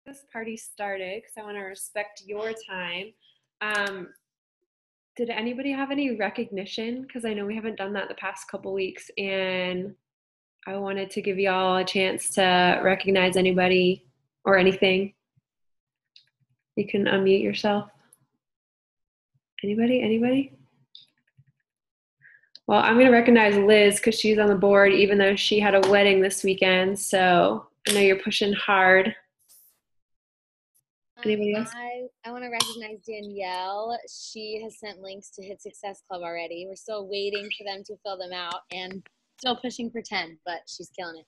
This party started because I want to respect your time. Um, did anybody have any recognition? Because I know we haven't done that the past couple weeks, and I wanted to give y'all a chance to recognize anybody or anything. You can unmute yourself. Anybody? Anybody? Well, I'm going to recognize Liz because she's on the board, even though she had a wedding this weekend. So I know you're pushing hard. Anybody else? I want to recognize Danielle. She has sent links to Hit Success Club already. We're still waiting for them to fill them out and still pushing for 10, but she's killing it.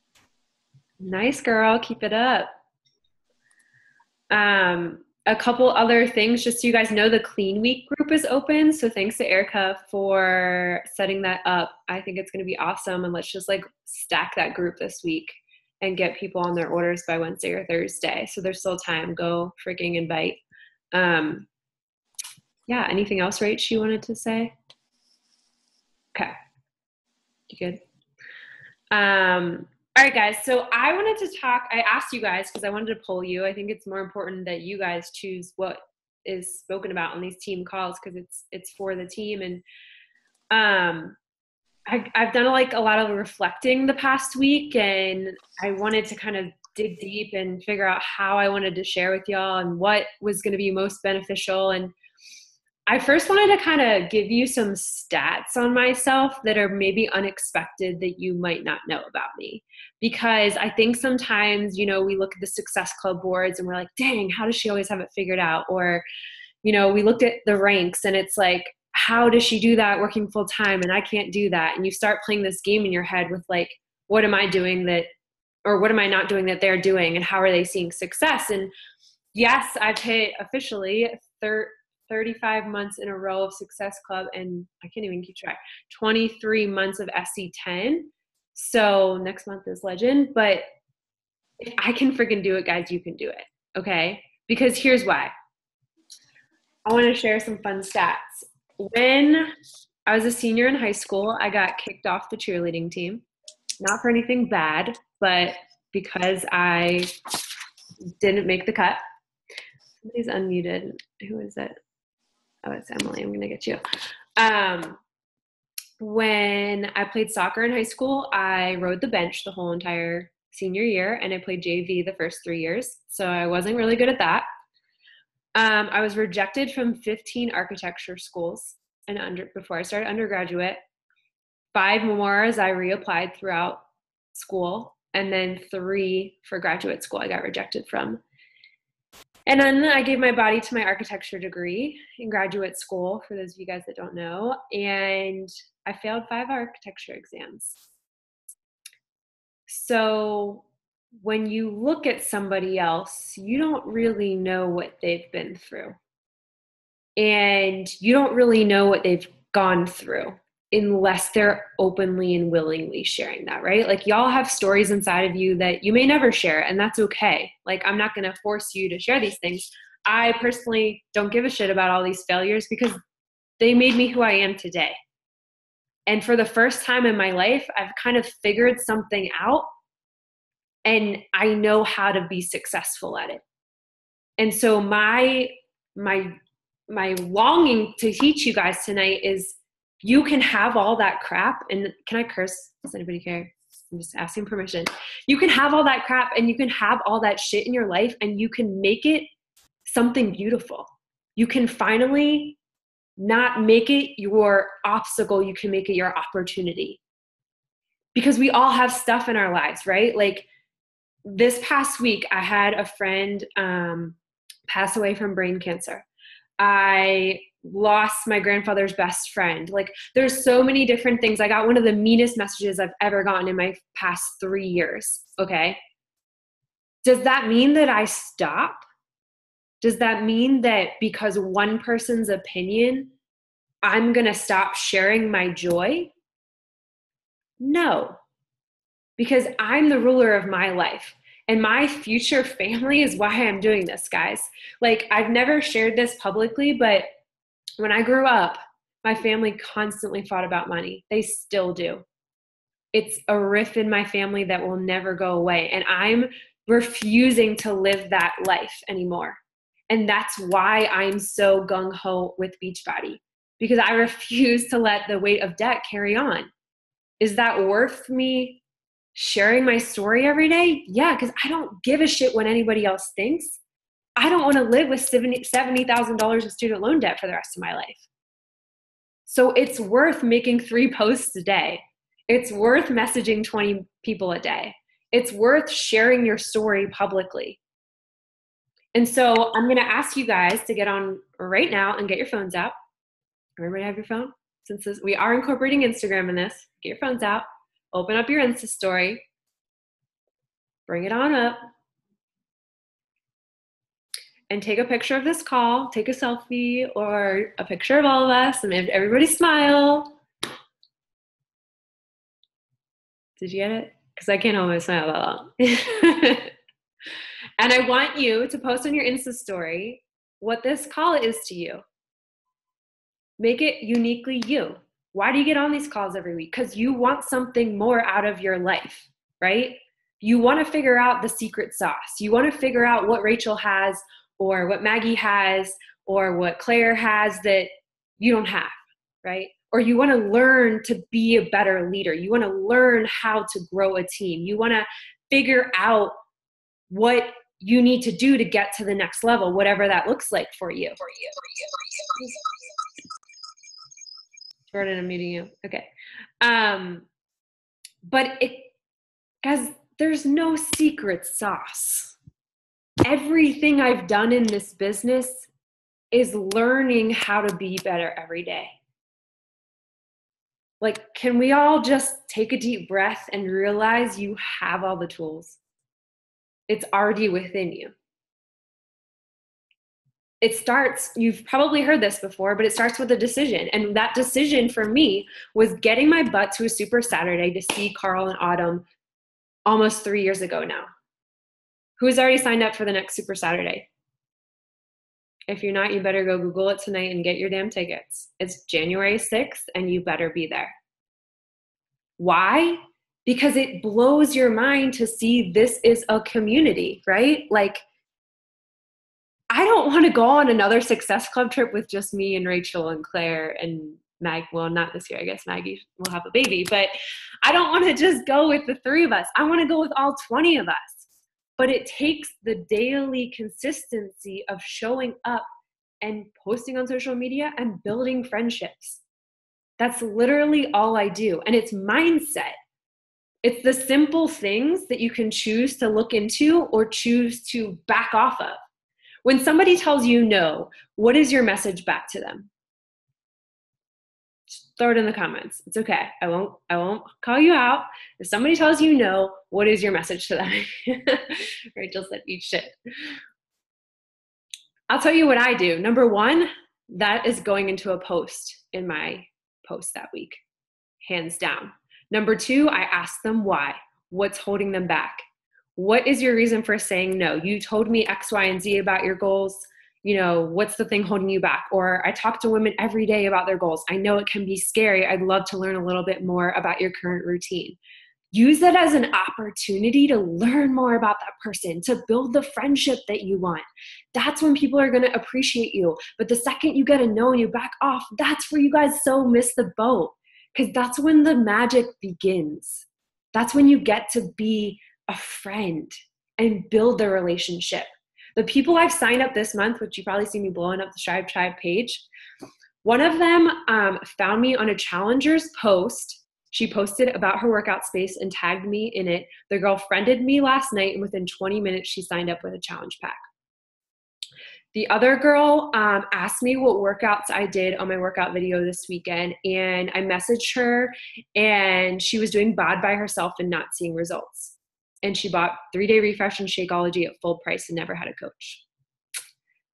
Nice girl. Keep it up. A couple other things, just so you guys know, the Clean Week group is open. So thanks to Erica for setting that up. I think it's going to be awesome. And let's just stack that group this week and get people on their orders by Wednesday or Thursday. So there's still time. Go freaking invite. Yeah. Anything else, Rach, you wanted to say? Okay. You good? All right, guys. So I wanted to talk, I asked you guys because I wanted to poll you. I think it's more important that you guys choose what is spoken about on these team calls because it's for the team. And I've done a lot of reflecting the past week, and I wanted to kind of dig deep and figure out how I wanted to share with y'all and what was going to be most beneficial. And I first wanted to kind of give you some stats on myself that are maybe unexpected that you might not know about me. Because I think sometimes, we look at the Success Club boards and we're like, dang, how does she always have it figured out? Or, we looked at the ranks and it's like, how does she do that working full time? And I can't do that. And you start playing this game in your head with what am I doing or what am I not doing that they're doing? And how are they seeing success? And yes, I've hit officially 35 months in a row of Success Club, and I can't even keep track, 23 months of SC10. So next month is Legend, but if I can freaking do it, guys, you can do it, okay? Because here's why. I want to share some fun stats. When I was a senior in high school, I got kicked off the cheerleading team. Not for anything bad, but because I didn't make the cut. Somebody's unmuted. Who is it? Oh, it's Emily. I'm going to get you. When I played soccer in high school, I rode the bench the whole entire senior year, and I played JV the first 3 years. So I wasn't really good at that. I was rejected from 15 architecture schools before I started undergraduate. 5 more as I reapplied throughout school, and then 3 for graduate school I got rejected from. And then I gave my body to my architecture degree in graduate school, for those of you guys that don't know, and I failed 5 architecture exams. So when you look at somebody else, you don't really know what they've been through. And you don't really know what they've gone through unless they're openly and willingly sharing that, right? Y'all have stories inside of you that you may never share, and that's okay. I'm not going to force you to share these things. I personally don't give a shit about all these failures because they made me who I am today. And for the first time in my life, I've kind of figured something out, and I know how to be successful at it. And so my longing to teach you guys tonight is you can have all that crap. And can I curse? Does anybody care? I'm just asking permission. You can have all that crap and you can have all that shit in your life and you can make it something beautiful. You can finally not make it your obstacle. You can make it your opportunity. Because we all have stuff in our lives, right? This past week, I had a friend pass away from brain cancer. I lost my grandfather's best friend. There's so many different things. I got one of the meanest messages I've ever gotten in my past 3 years. Okay. Does that mean that I stop? Does that mean that because one person's opinion, I'm going to stop sharing my joy? No, because I'm the ruler of my life. And my future family is why I'm doing this, guys. I've never shared this publicly, but when I grew up, my family constantly fought about money. They still do. It's a riff in my family that will never go away. And I'm refusing to live that life anymore. And that's why I'm so gung-ho with Beachbody, because I refuse to let the weight of debt carry on. Is that worth me sharing my story every day? Yeah, because I don't give a shit what anybody else thinks. I don't want to live with $70,000 of student loan debt for the rest of my life. So it's worth making 3 posts a day. It's worth messaging 20 people a day. It's worth sharing your story publicly. And so I'm going to ask you guys to get on right now and get your phones out. Everybody have your phone? Since we are incorporating Instagram in this, get your phones out, open up your Insta story, bring it on up, and take a picture of this call, take a selfie or a picture of all of us, and everybody smile. Did you get it? Because I can't hold my smile that long. And I want you to post on your Insta story what this call is to you. Make it uniquely you. Why do you get on these calls every week? Because you want something more out of your life, right? You want to figure out the secret sauce. You want to figure out what Rachel has or what Maggie has or what Claire has that you don't have, right? Or you want to learn to be a better leader. You want to learn how to grow a team. You want to figure out what you need to do to get to the next level, whatever that looks like for you. Jordan, I'm muting you. Okay. But guys, there's no secret sauce. Everything I've done in this business is learning how to be better every day. Like, can we all just take a deep breath and realize you have all the tools? It's already within you. It starts, you've probably heard this before, but it starts with a decision. And that decision for me was getting my butt to a Super Saturday to see Carl and Autumn almost 3 years ago now. Who's already signed up for the next Super Saturday? If you're not, you better go Google it tonight and get your damn tickets. It's January 6th and you better be there. Why? Because it blows your mind to see this is a community, right? Like, I don't want to go on another Success Club trip with just me and Rachel and Claire and Mag. Well, not this year. I guess Maggie will have a baby, but I don't want to just go with the 3 of us. I want to go with all 20 of us. But it takes the daily consistency of showing up and posting on social media and building friendships. That's literally all I do. And it's mindset. It's the simple things that you can choose to look into or choose to back off of. When somebody tells you no, what is your message back to them? Just throw it in the comments. It's okay. I won't call you out. If somebody tells you no, what is your message to them? Rachel said, eat shit. I'll tell you what I do. Number 1, that is going into a post in my post that week, hands down. Number 2, I ask them why. What's holding them back? What is your reason for saying no? You told me X, Y, and Z about your goals. What's the thing holding you back? Or I talk to women every day about their goals. I know it can be scary. I'd love to learn a little bit more about your current routine. Use that as an opportunity to learn more about that person, to build the friendship that you want. That's when people are going to appreciate you. But the second you get a no and you back off, that's where you guys so miss the boat, because that's when the magic begins. That's when you get to be a friend and build the relationship. The people I've signed up this month, which you probably see me blowing up the Strive Tribe page, one of them found me on a Challenger's post. She posted about her workout space and tagged me in it. The girl friended me last night, and within 20 minutes, she signed up with a challenge pack. The other girl asked me what workouts I did on my workout video this weekend, and I messaged her, and she was doing BOD by herself and not seeing results. And she bought 3-Day Refresh and Shakeology at full price and never had a coach.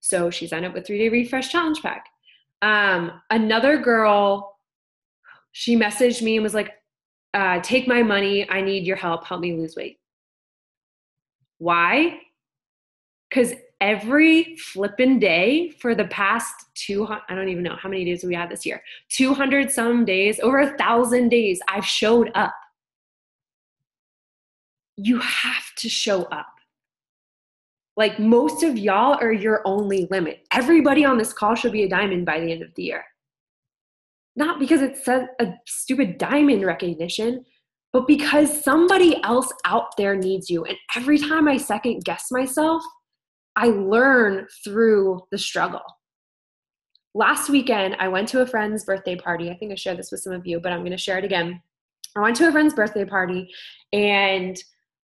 So she signed up with 3-Day Refresh Challenge Pack. Another girl, she messaged me and was like, take my money. I need your help. Help me lose weight. Why? Because every flippin' day for the past I don't even know how many days we had this year, 200 some days, over 1,000 days, I've showed up. You have to show up. Like, most of y'all are your only limit. Everybody on this call should be a diamond by the end of the year. Not because it's a stupid diamond recognition, but because somebody else out there needs you. And every time I second guess myself, I learn through the struggle. Last weekend, I went to a friend's birthday party. I think I shared this with some of you, but I'm going to share it again. I went to a friend's birthday party, and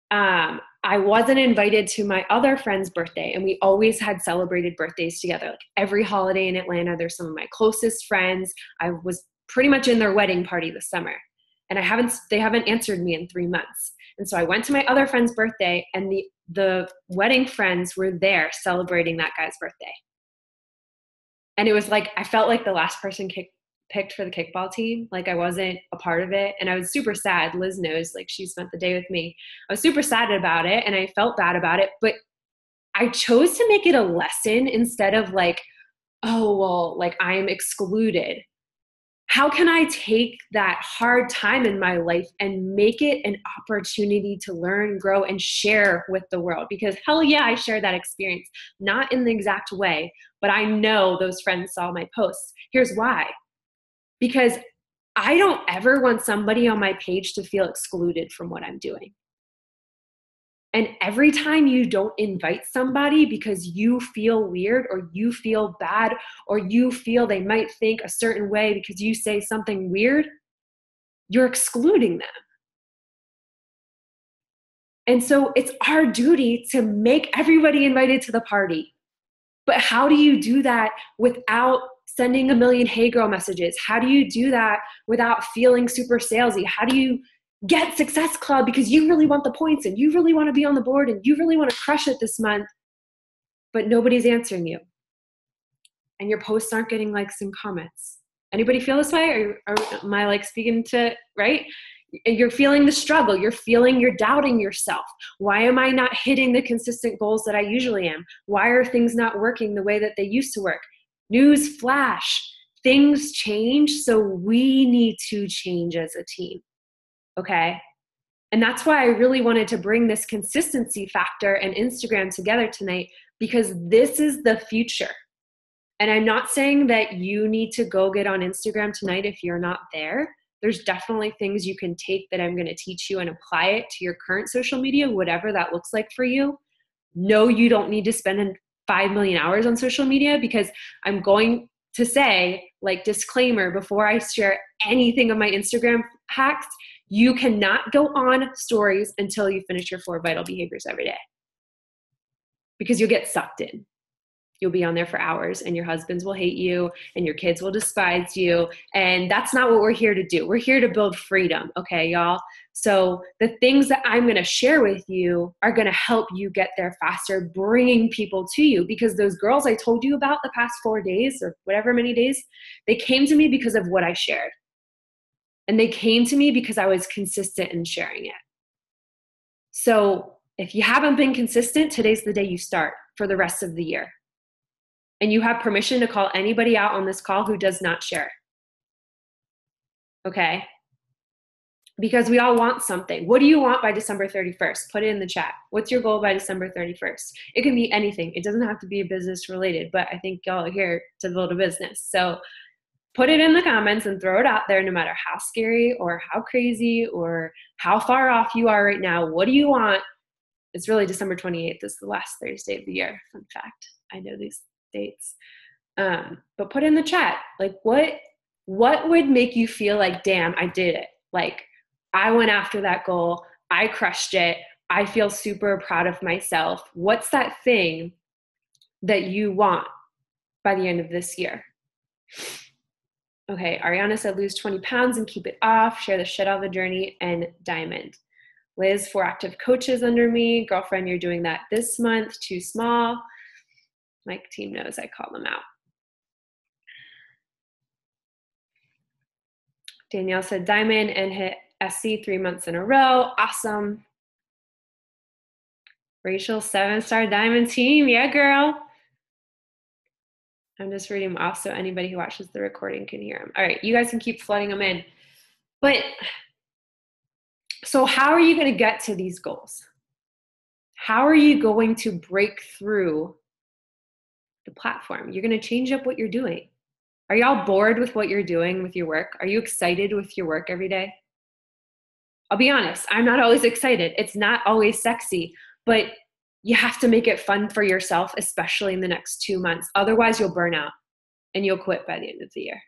I wasn't invited to my other friend's birthday, and we always had celebrated birthdays together. Like every holiday in Atlanta, they're some of my closest friends. I was pretty much in their wedding party this summer, and they haven't answered me in 3 months. And so I went to my other friend's birthday, and the wedding friends were there celebrating that guy's birthday. And it was like, I felt like the last person picked for the kickball team. Like I wasn't a part of it. And I was super sad. Liz knows, like she spent the day with me. I was super sad about it and I felt bad about it, but I chose to make it a lesson instead of like, oh, well, like I'm excluded. How can I take that hard time in my life and make it an opportunity to learn, grow, and share with the world? Because hell yeah, I shared that experience. Not in the exact way, but I know those friends saw my posts. Here's why. Because I don't ever want somebody on my page to feel excluded from what I'm doing. And every time you don't invite somebody because you feel weird or you feel bad or you feel they might think a certain way because you say something weird, you're excluding them. And so it's our duty to make everybody invited to the party. But how do you do that without sending a million hey girl messages? How do you do that without feeling super salesy? How do you get Success Club because you really want the points and you really want to be on the board and you really want to crush it this month, but nobody's answering you and your posts aren't getting likes and comments? Anybody feel this way? Or am I like speaking to, right? You're feeling the struggle. You're doubting yourself. Why am I not hitting the consistent goals that I usually am? Why are things not working the way that they used to work? News flash. Things change, so we need to change as a team. Okay? And that's why I really wanted to bring this consistency factor and Instagram together tonight, because this is the future. And I'm not saying that you need to go get on Instagram tonight if you're not there. There's definitely things you can take that I'm going to teach you and apply it to your current social media, whatever that looks like for you. No, you don't need to spend 5 million hours on social media, because I'm going to say, like, disclaimer, before I share anything of my Instagram hacks, you cannot go on stories until you finish your 4 vital behaviors every day, because you'll get sucked in. You'll be on there for hours and your husbands will hate you and your kids will despise you. And that's not what we're here to do. We're here to build freedom. Okay, y'all? So the things that I'm going to share with you are going to help you get there faster, bringing people to you, because those girls I told you about the past 4 days or whatever many days, they came to me because of what I shared. And they came to me because I was consistent in sharing it. So if you haven't been consistent, today's the day you start for the rest of the year. And you have permission to call anybody out on this call who does not share. Okay? Because we all want something. What do you want by December 31st? Put it in the chat. What's your goal by December 31st? It can be anything. It doesn't have to be business related, but I think y'all are here to build a business. So put it in the comments and throw it out there, no matter how scary or how crazy or how far off you are right now. What do you want? It's really December 28th is the last Thursday of the year. Fun fact. I know these dates. But put in the chat, like, what would make you feel like, damn, I did it. Like, I went after that goal. I crushed it. I feel super proud of myself. What's that thing that you want by the end of this year? Okay, Ariana said lose 20 pounds and keep it off, share the shit out of the journey, and diamond. Liz, 4 active coaches under me. Girlfriend, you're doing that this month, too small. My team knows I call them out. Danielle said diamond and hit SC 3 months in a row. Awesome. Rachel, 7-star diamond team. Yeah, girl. I'm just reading them off so anybody who watches the recording can hear them. All right, you guys can keep flooding them in. But so how are you going to get to these goals? how are you going to break through the platform? You're going to change up what you're doing. Are y'all bored with what you're doing with your work? Are you excited with your work every day? I'll be honest, I'm not always excited. It's not always sexy, but you have to make it fun for yourself, especially in the next 2 months. Otherwise, you'll burn out and you'll quit by the end of the year.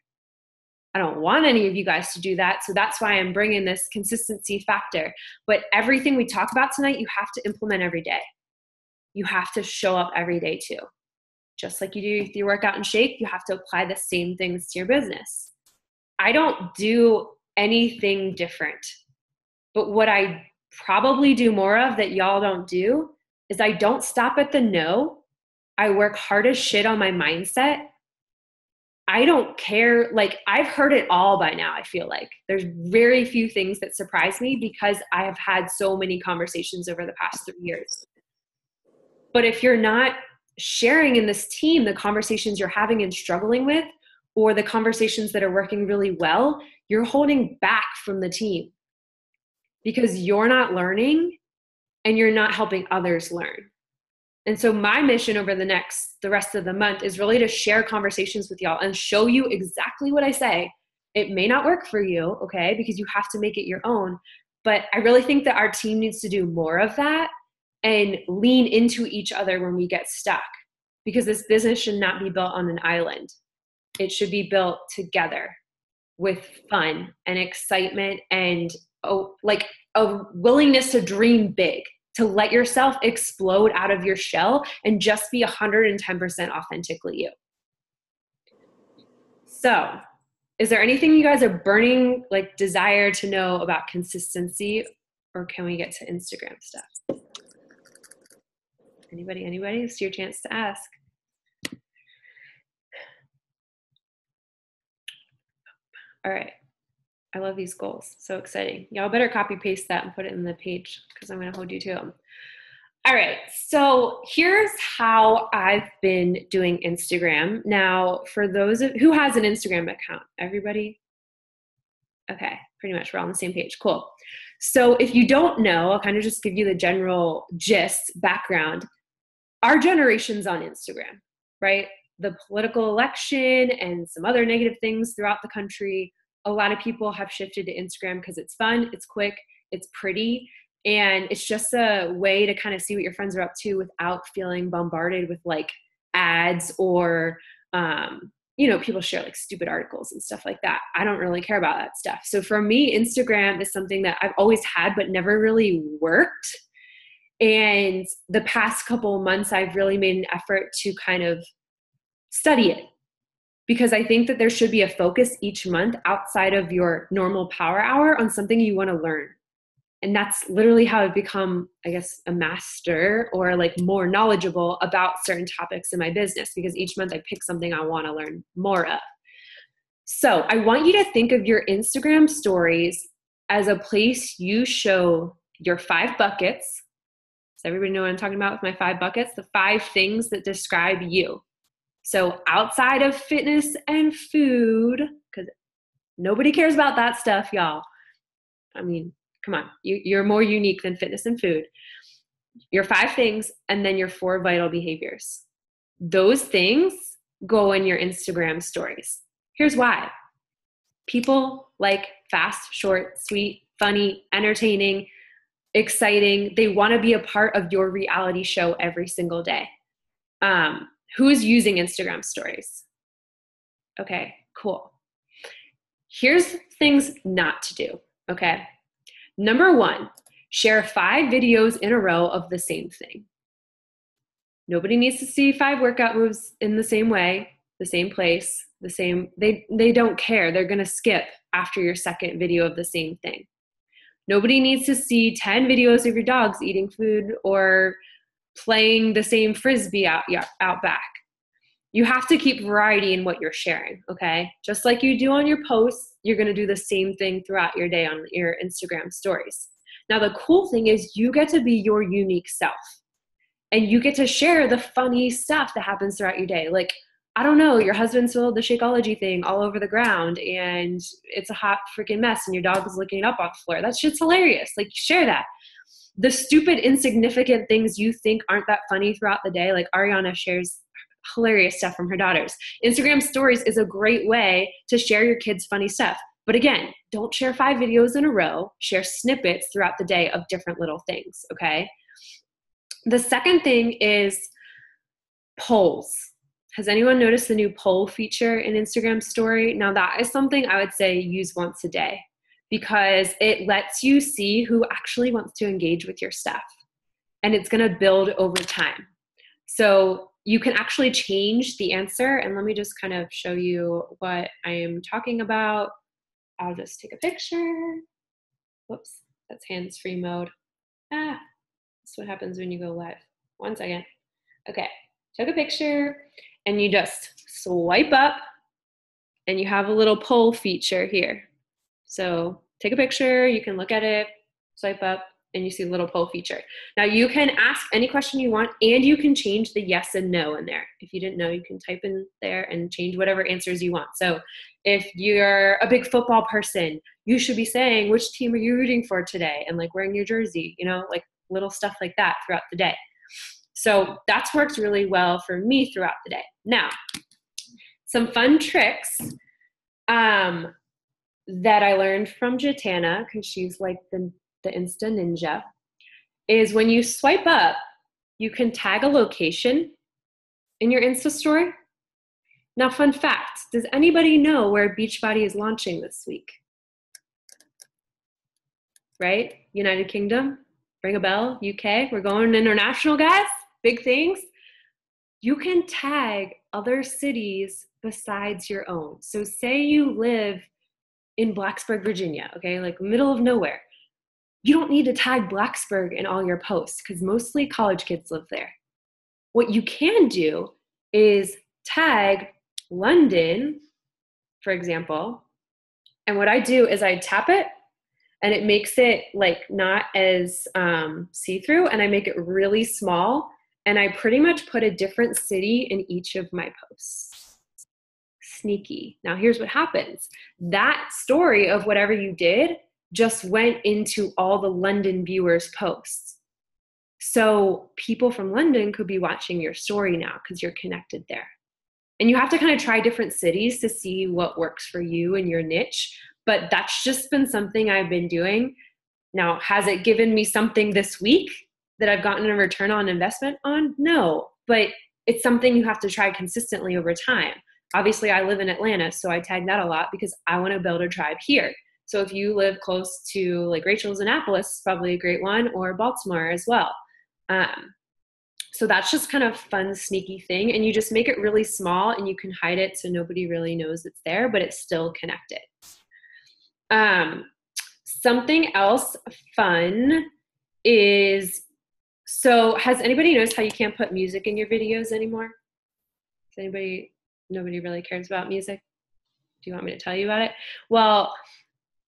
I don't want any of you guys to do that. So that's why I'm bringing this consistency factor. But everything we talk about tonight, you have to implement every day. You have to show up every day too. Just like you do with your workout and shake, you have to apply the same things to your business. I don't do anything different. But what I probably do more of that y'all don't do is I don't stop at the no. I work hard as shit on my mindset. I don't care. Like, I've heard it all by now, I feel like. There's very few things that surprise me because I have had so many conversations over the past 3 years. But if you're not sharing in this team the conversations you're having and struggling with, or the conversations that are working really well, you're holding back from the team because you're not learning and you're not helping others learn. And so my mission over the rest of the month is really to share conversations with y'all and show you exactly what I say. It may not work for you, okay, because you have to make it your own. But I really think that our team needs to do more of that and lean into each other when we get stuck, because this business should not be built on an island. It should be built together with fun and excitement and like a willingness to dream big, to let yourself explode out of your shell and just be 110% authentically you. So, is there anything you guys are burning like desire to know about consistency, or can we get to Instagram stuff? Anybody? It's your chance to ask. All right. I love these goals. So exciting. Y'all better copy paste that and put it in the page because I'm going to hold you to them. All right. So here's how I've been doing Instagram. Now, for those who has an Instagram account, everybody? Okay. Pretty much. We're all on the same page. Cool. So if you don't know, I'll kind of just give you the general gist background. Our generation's on Instagram, right? The political election and some other negative things throughout the country, a lot of people have shifted to Instagram because it's fun, it's quick, it's pretty, and it's just a way to kind of see what your friends are up to without feeling bombarded with like ads or, people share like stupid articles and stuff like that. I don't really care about that stuff. So for me, Instagram is something that I've always had but never really worked. And the past couple of months, I've really made an effort to kind of study it, because I think that there should be a focus each month outside of your normal power hour on something you want to learn. And that's literally how I've become, I guess, a master or like more knowledgeable about certain topics in my business, because each month I pick something I want to learn more of. So I want you to think of your Instagram stories as a place you show your 5 buckets. Does everybody know what I'm talking about with my 5 buckets? The 5 things that describe you. So outside of fitness and food, because nobody cares about that stuff, y'all. I mean, come on. You're more unique than fitness and food. Your 5 things, and then your 4 vital behaviors. Those things go in your Instagram stories. Here's why. People like fast, short, sweet, funny, entertaining, exciting. They want to be a part of your reality show every single day. Who's using Instagram stories? Okay, cool. Here's things not to do, okay? Number 1, share 5 videos in a row of the same thing. Nobody needs to see 5 workout moves in the same way, the same place, the same, they don't care. They're gonna skip after your second video of the same thing. Nobody needs to see 10 videos of your dogs eating food or playing the same Frisbee out back. You have to keep variety in what you're sharing, okay? Just like you do on your posts, you're gonna do the same thing throughout your day on your Instagram stories. Now, the cool thing is you get to be your unique self, and you get to share the funny stuff that happens throughout your day. Like, I don't know, your husband spilled the Shakeology thing all over the ground and it's a hot freaking mess and your dog is licking it up off the floor. That shit's hilarious. Like, share that. the stupid, insignificant things you think aren't that funny throughout the day. Like Ariana shares hilarious stuff from her daughters. Instagram stories is a great way to share your kids' funny stuff. But again, don't share 5 videos in a row. Share snippets throughout the day of different little things, okay? The second thing is polls. Has anyone noticed the new poll feature in Instagram story? Now that is something I would say use once a day, because it lets you see who actually wants to engage with your stuff, and it's going to build over time. So you can actually change the answer, and let me just kind of show you what I am talking about. I'll just take a picture. Whoops, that's hands-free mode. That's what happens when you go live. 1 second. Okay, took a picture, and you just swipe up, and you have a little poll feature here. So take a picture, you can look at it, swipe up, and you see the little poll feature. Now you can ask any question you want, and you can change the yes and no in there. If you didn't know, you can type in there and change whatever answers you want. So if you're a big football person, you should be saying, which team are you rooting for today? And like wearing your jersey, you know, like little stuff like that throughout the day. So that's worked really well for me throughout the day. Now, some fun tricks that I learned from Jatana, because she's like the Insta ninja, is when you swipe up, you can tag a location in your Insta story. Now, fun fact, does anybody know where Beachbody is launching this week? Right? United Kingdom, ring a bell, UK, we're going international, guys, big things. You can tag other cities besides your own. So say you live in Blacksburg, Virginia, okay, like middle of nowhere. You don't need to tag Blacksburg in all your posts because mostly college kids live there. What you can do is tag London, for example, and what I do is I tap it, and it makes it like not as see-through, and I make it really small, and I pretty much put a different city in each of my posts. Sneaky. Now here's what happens. That story of whatever you did just went into all the London viewers' posts. So people from London could be watching your story now because you're connected there. And you have to kind of try different cities to see what works for you and your niche. But that's just been something I've been doing. Now, has it given me something this week that I've gotten a return on investment on? No, but it's something you have to try consistently over time. Obviously, I live in Atlanta, so I tag that a lot because I want to build a tribe here. So if you live close to like Rachel's Annapolis, probably a great one, or Baltimore as well. So that's just kind of fun, sneaky thing. And you just make it really small and you can hide it so nobody really knows it's there, but it's still connected. Something else fun is, so has anybody noticed how you can't put music in your videos anymore? Nobody really cares about music? Do you want me to tell you about it? Well,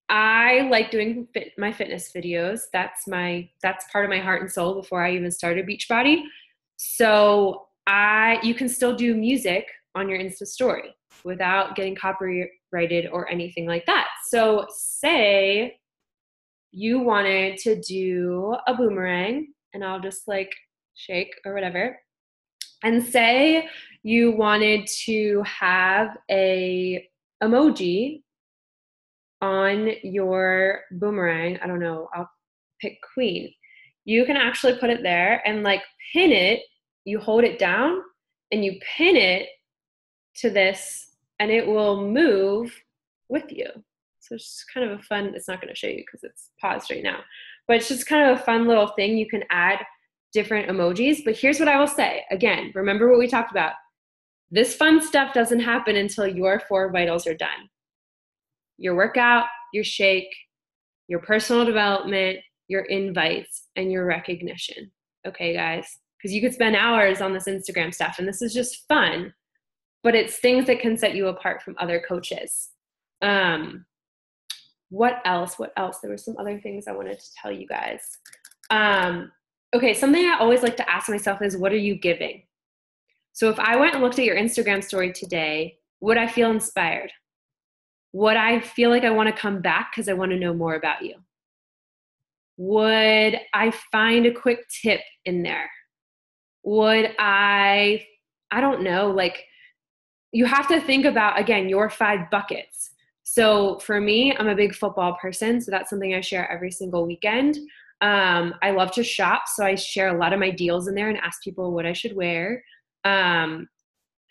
I like doing my fitness videos. That's part of my heart and soul before I even started Beachbody. So you can still do music on your Insta story without getting copyrighted or anything like that. So say you wanted to do a boomerang, and I'll just like shake or whatever. And say you wanted to have a emoji on your boomerang. I don't know, I'll pick queen. You can actually put it there and like pin it. You hold it down and you pin it to this, and it will move with you. So it's just kind of a fun, it's not going to show you because it's paused right now, but it's just kind of a fun little thing. You can add different emojis, but here's what I will say. Again, remember what we talked about. This fun stuff doesn't happen until your 4 vitals are done. Your workout, your shake, your personal development, your invites, and your recognition. Okay, guys? Because you could spend hours on this Instagram stuff, and this is just fun, but it's things that can set you apart from other coaches. What else? There were some other things I wanted to tell you guys. Okay, something I always like to ask myself is, what are you giving? So if I went and looked at your Instagram story today, would I feel inspired? Would I feel like I want to come back because I want to know more about you? Would I find a quick tip in there? Would I don't know, like you have to think about, again, your 5 buckets. So for me, I'm a big football person. So that's something I share every single weekend. I love to shop. So I share a lot of my deals in there and ask people what I should wear.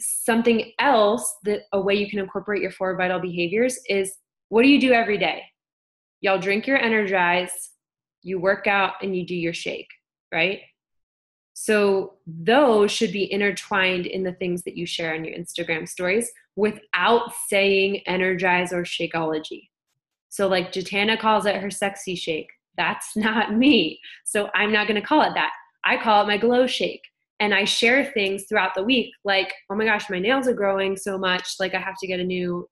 Something else that a way you can incorporate your 4 vital behaviors is, what do you do every day? Y'all drink your Energize, you work out, and you do your shake, right? So those should be intertwined in the things that you share on your Instagram stories without saying Energize or Shakeology. So like Jatana calls it her sexy shake. That's not me. So I'm not going to call it that. I call it my glow shake. And I share things throughout the week like, oh my gosh, my nails are growing so much. Like I have to get a new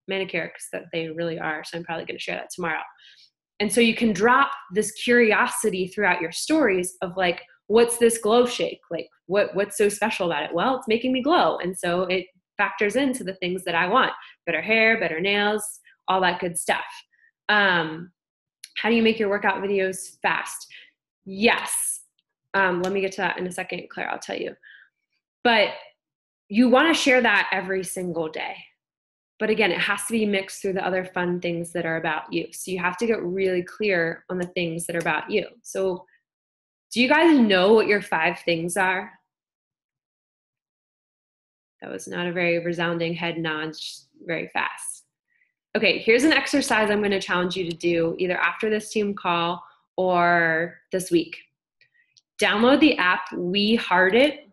manicure because that they really are. So I'm probably going to share that tomorrow. And so you can drop this curiosity throughout your stories of like, what's this glow shake? Like what's so special about it? Well, it's making me glow. And so it factors into the things that I want: better hair, better nails, all that good stuff. How do you make your workout videos fast? Yes. Let me get to that in a second, Claire, I'll tell you. But you want to share that every single day. But again, it has to be mixed through the other fun things that are about you. So you have to get really clear on the things that are about you. So do you guys know what your 5 things are? That was not a very resounding head nod, just very fast. Okay, here's an exercise I'm going to challenge you to do either after this team call or this week. Download the app We Heart It.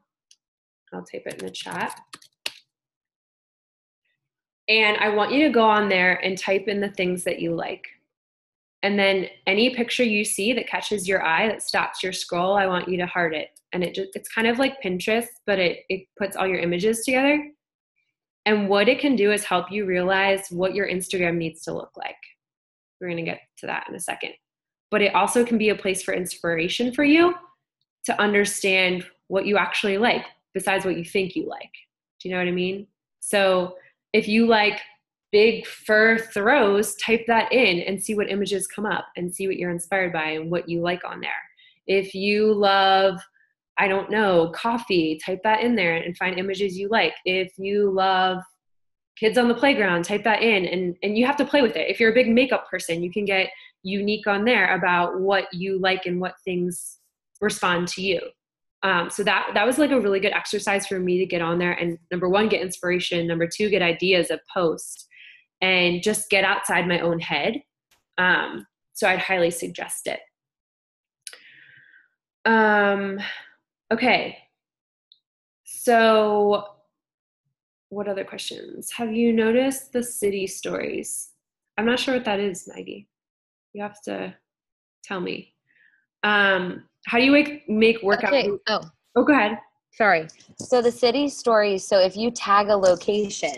I'll type it in the chat. And I want you to go on there and type in the things that you like. And then any picture you see that catches your eye, that stops your scroll, I want you to heart it. And it's kind of like Pinterest, but it puts all your images together. And what it can do is help you realize what your Instagram needs to look like. We're going to get to that in a second. But it also can be a place for inspiration for you to understand what you actually like besides what you think you like. Do you know what I mean? So if you like big fur throws, type that in and see what images come up and see what you're inspired by and what you like on there. If you love, I don't know, coffee, type that in there and find images you like. If you love kids on the playground, type that in and you have to play with it. If you're a big makeup person, you can get unique on there about what you like and what things respond to you. So that was like a really good exercise for me to get on there and number 1, get inspiration. Number 2, get ideas of posts and just get outside my own head. So I'd highly suggest it. Okay. So what other questions? Have you noticed the city stories? I'm not sure what that is, Maggie. You have to tell me. How do you make workout? Okay. Oh, go ahead. Sorry. So the city stories, so if you tag a location,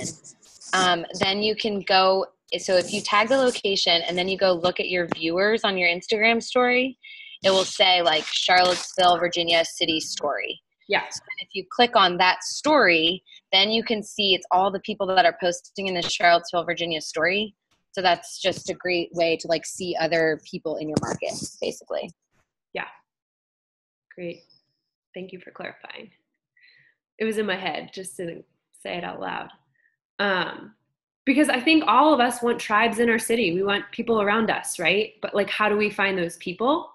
then you can go, so if you tag the location and then you go look at your viewers on your Instagram story, it will say like Charlottesville, Virginia city story. Yeah. So if you click on that story, then you can see it's all the people that are posting in the Charlottesville, Virginia story. So that's just a great way to like see other people in your market, basically. Yeah. Great. Thank you for clarifying. It was in my head, just didn't say it out loud. Because I think all of us want tribes in our city. We want people around us, right? But like, how do we find those people?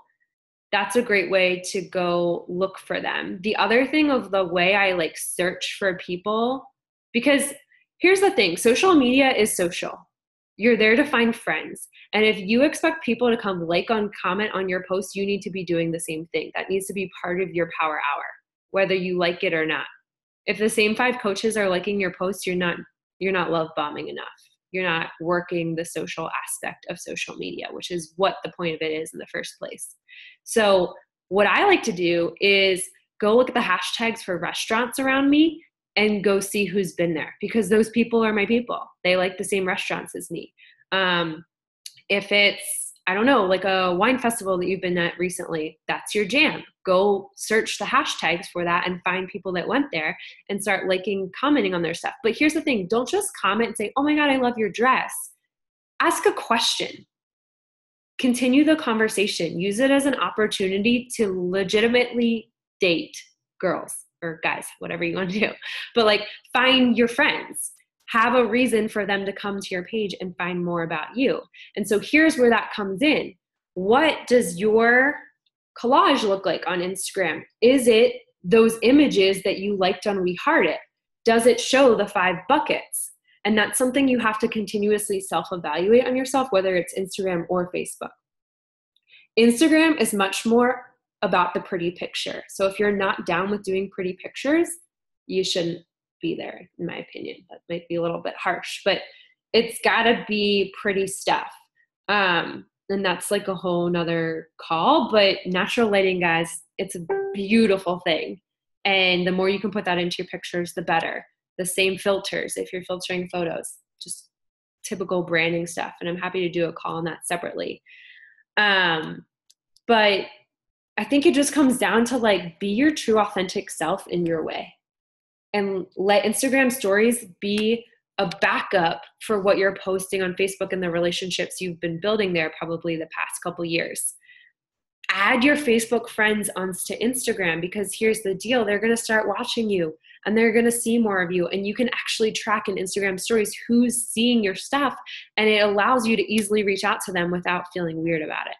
That's a great way to go look for them. The other thing of the way I like search for people, because here's the thing, social media is social. You're there to find friends. And if you expect people to come like on comment on your post, you need to be doing the same thing. That needs to be part of your power hour, whether you like it or not. If the same 5 coaches are liking your post, you're not love bombing enough. You're not working the social aspect of social media, which is what the point of it is in the first place. So what I like to do is go look at the hashtags for restaurants around me and go see who's been there, because those people are my people. They like the same restaurants as me. If it's, I don't know, like a wine festival that you've been at recently, that's your jam. Go search the hashtags for that and find people that went there and start liking, commenting on their stuff. But here's the thing, don't just comment and say, oh my God, I love your dress. Ask a question. continue the conversation. Use it as an opportunity to legitimately date girls or guys, whatever you want to do. But like, find your friends. Have a reason for them to come to your page and find more about you. And so here's where that comes in. What does your collage look like on Instagram? Is it those images that you liked on We Heart It? Does it show the 5 buckets? And that's something you have to continuously self-evaluate on yourself, whether it's Instagram or Facebook. Instagram is much more about the pretty picture. So if you're not down with doing pretty pictures, you shouldn't be there, in my opinion. That might be a little bit harsh, but it's gotta be pretty stuff. And that's like a whole nother call, but natural lighting, guys, it's a beautiful thing. And the more you can put that into your pictures, the better. The same filters, if you're filtering photos, just typical branding stuff. And I'm happy to do a call on that separately. But I think it just comes down to like, be your true authentic self in your way, and let Instagram stories be a backup for what you're posting on Facebook and the relationships you've been building there probably the past couple years. Add your Facebook friends onto Instagram, because here's the deal. They're going to start watching you and they're going to see more of you, and you can actually track in Instagram stories who's seeing your stuff, and it allows you to easily reach out to them without feeling weird about it,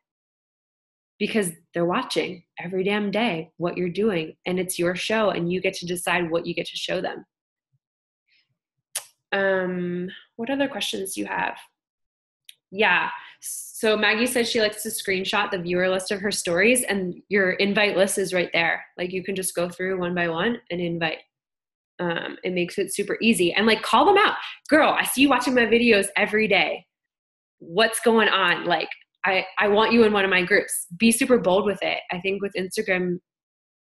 because they're watching every damn day what you're doing, and it's your show and you get to decide what you get to show them. What other questions do you have? Yeah. So Maggie said she likes to screenshot the viewer list of her stories, and your invite list is right there. Like, you can just go through one by one and invite. It makes it super easy. And like, call them out. Girl, I see you watching my videos every day. What's going on? Like, I want you in one of my groups. Be super bold with it. I think with Instagram,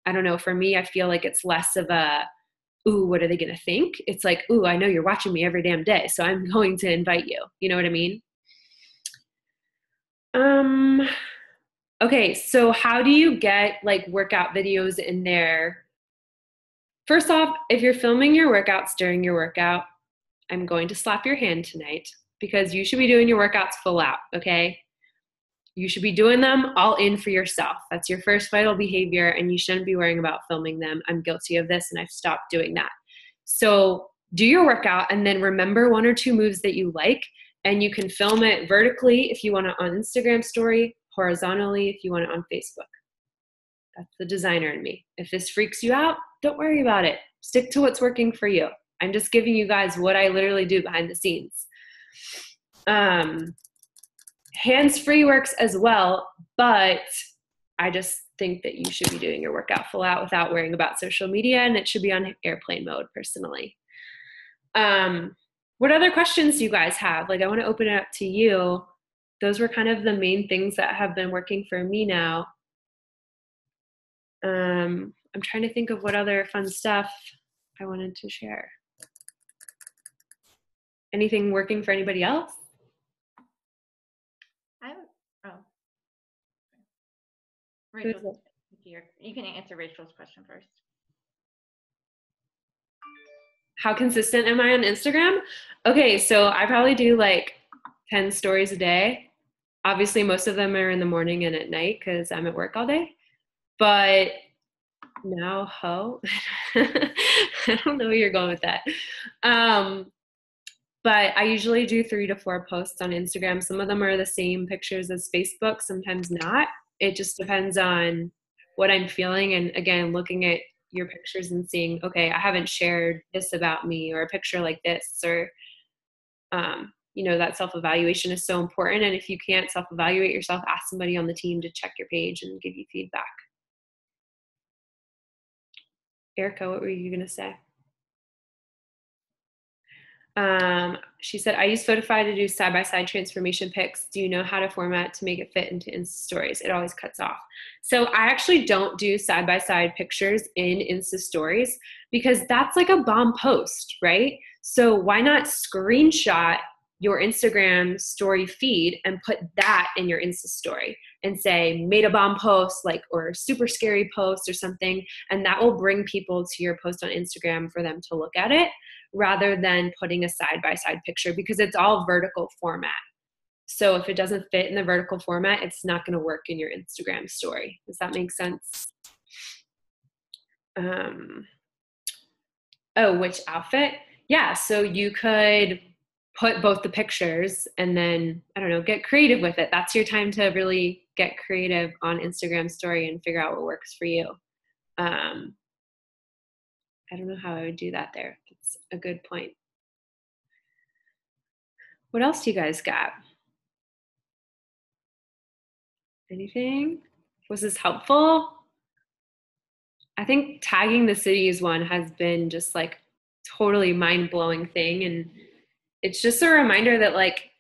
I don't know, for me, I feel like it's less of a, ooh, what are they going to think? It's like, ooh, I know you're watching me every damn day, so I'm going to invite you. You know what I mean? Okay, so how do you get like workout videos in there? First off, if you're filming your workouts during your workout, I'm going to slap your hand tonight, because you should be doing your workouts full out, okay? You should be doing them all in for yourself. That's your first vital behavior, and you shouldn't be worrying about filming them. I'm guilty of this, and I've stopped doing that. So do your workout, and then remember 1 or 2 moves that you like, and you can film it vertically if you want it on Instagram story, horizontally if you want it on Facebook. That's the designer in me. If this freaks you out, don't worry about it. Stick to what's working for you. I'm just giving you guys what I literally do behind the scenes. Hands-free works as well, but I just think that you should be doing your workout full out without worrying about social media, and it should be on airplane mode personally. What other questions do you guys have? Like, I want to open it up to you. Those were kind of the main things that have been working for me now. I'm trying to think of what other fun stuff I wanted to share. Anything working for anybody else? Rachel, you can answer Rachel's question first. How consistent am I on Instagram? Okay, so I probably do like 10 stories a day. Obviously, most of them are in the morning and at night because I'm at work all day. But now, I don't know where you're going with that. But I usually do 3 to 4 posts on Instagram. Some of them are the same pictures as Facebook, sometimes not. It just depends on what I'm feeling. And again, looking at your pictures and seeing, okay, I haven't shared this about me, or a picture like this, or, that self-evaluation is so important. And if you can't self-evaluate yourself, ask somebody on the team to check your page and give you feedback. Erica, what were you going to say? She said, I use Photify to do side-by-side transformation pics. Do you know how to format to make it fit into Insta stories? It always cuts off. So I actually don't do side-by-side pictures in Insta stories, because that's like a bomb post, right? So why not screenshot your Instagram story feed and put that in your Insta story and say, made a bomb post, like, or super scary post or something. And that will bring people to your post on Instagram for them to look at it, rather than putting a side-by-side picture, because it's all vertical format. So if it doesn't fit in the vertical format, it's not going to work in your Instagram story. Does that make sense? Oh, which outfit? Yeah, so you could put both the pictures and then, I don't know, get creative with it. That's your time to really get creative on Instagram story and figure out what works for you. I don't know how I would do that there. It's a good point. What else do you guys got? Anything? Was this helpful? I think tagging the cities one has been just like totally mind-blowing thing. And it's just a reminder that like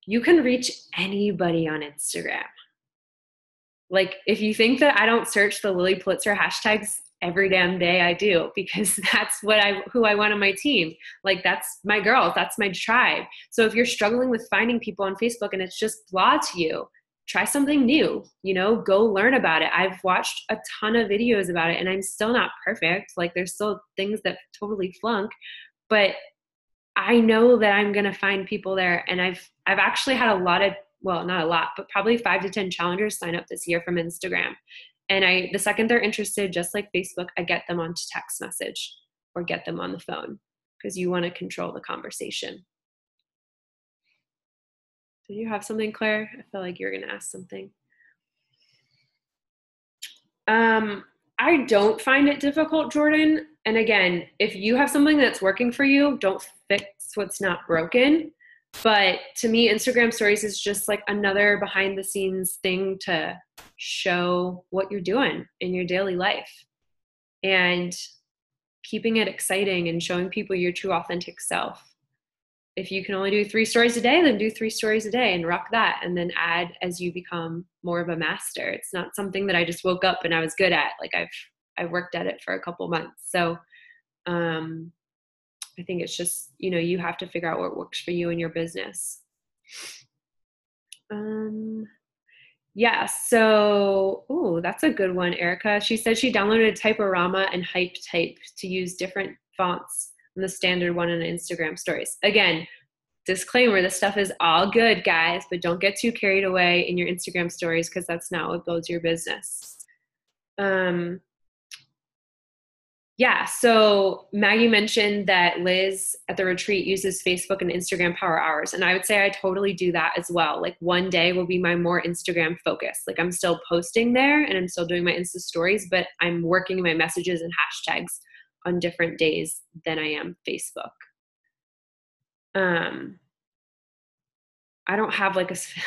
you can reach anybody on Instagram. Like if you think that I don't search the Lily Pulitzer hashtags every damn day, I do, because that's who I want on my team. Like that's my girls, that's my tribe. So if you're struggling with finding people on Facebook and it's just blah to you, try something new, go learn about it. I've watched a ton of videos about it and I'm still not perfect. Like there's still things that totally flunk, but I know that I'm going to find people there. And I've actually had a lot of, well, not a lot, but probably 5 to 10 challengers sign up this year from Instagram. And the second they're interested, just like Facebook, I get them onto text message or get them on the phone because you want to control the conversation. Did you have something, Claire? I feel like you were going to ask something. I don't find it difficult, Jordan. And again, if you have something that's working for you, don't fix what's not broken. But to me, Instagram stories is just like another behind the scenes thing to show what you're doing in your daily life and keeping it exciting and showing people your true authentic self. If you can only do 3 stories a day, then do 3 stories a day and rock that, and then add as you become more of a master. It's not something that I just woke up and I was good at. Like I've worked at it for a couple months. So I think it's just, you have to figure out what works for you in your business. Yeah, so, that's a good one, Erica. She said she downloaded Typorama and Hype Type to use different fonts than the standard one in Instagram stories. Again, disclaimer, this stuff is all good, guys, but don't get too carried away in your Instagram stories because that's not what builds your business. Yeah, so Maggie mentioned that Liz at the retreat uses Facebook and Instagram power hours. And I would say I totally do that as well. Like one day will be my more Instagram focus. Like I'm still posting there and I'm still doing my Insta stories, but I'm working my messages and hashtags on different days than I am Facebook. I don't have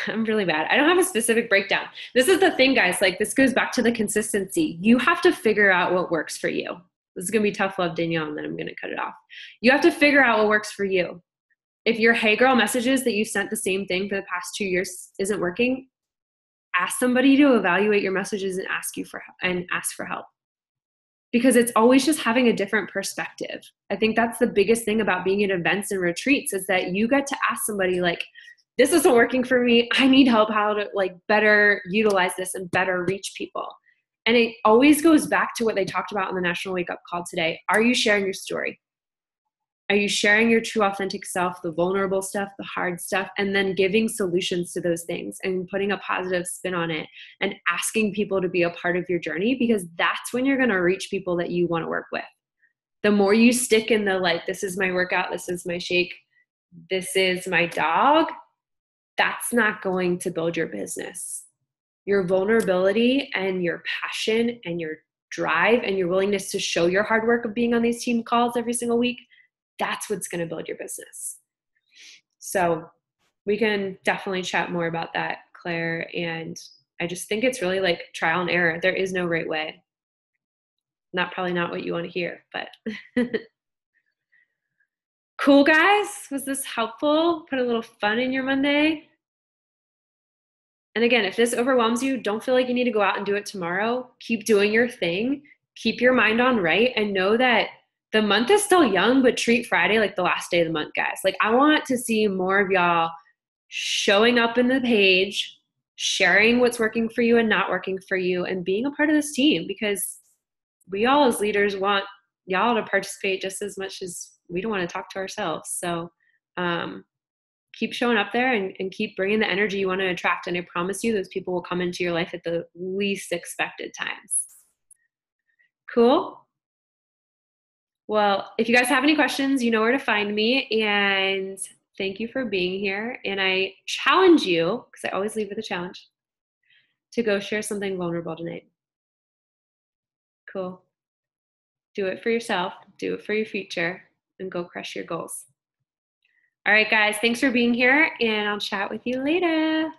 I'm really bad. I don't have a specific breakdown. This is the thing, guys, like this goes back to the consistency. You have to figure out what works for you. This is going to be tough love, Danielle, and then I'm going to cut it off. You have to figure out what works for you. If your hey girl messages that you sent the same thing for the past 2 years isn't working, ask somebody to evaluate your messages and ask for help. Because it's always just having a different perspective. I think that's the biggest thing about being at events and retreats is that you get to ask somebody like, this isn't working for me. I need help how to better utilize this and better reach people. And it always goes back to what they talked about on the National Wake Up Call today. Are you sharing your story? Are you sharing your true authentic self, the vulnerable stuff, the hard stuff, and then giving solutions to those things and putting a positive spin on it and asking people to be a part of your journey? Because that's when you're going to reach people that you want to work with. The more you stick in the this is my workout, this is my shake, this is my dog, that's not going to build your business. Your vulnerability and your passion and your drive and your willingness to show your hard work of being on these team calls every single week, that's what's going to build your business. So we can definitely chat more about that, Claire. And I just think it's really trial and error. There is no right way. Probably not what you want to hear, but cool, guys. Was this helpful? Put a little fun in your Monday? And again, if this overwhelms you, don't feel like you need to go out and do it tomorrow. Keep doing your thing. Keep your mind on right and know that the month is still young, but treat Friday like the last day of the month, guys. I want to see more of y'all showing up in the page, sharing what's working for you and not working for you, and being a part of this team, because we all as leaders want y'all to participate just as much as we don't want to talk to ourselves. So keep showing up there and keep bringing the energy you want to attract. And I promise you, those people will come into your life at the least expected times. Cool. Well, if you guys have any questions, you know where to find me. And thank you for being here. And I challenge you, because I always leave with a challenge, to go share something vulnerable tonight. Cool. Do it for yourself, do it for your future, and go crush your goals. All right, guys, thanks for being here, and I'll chat with you later.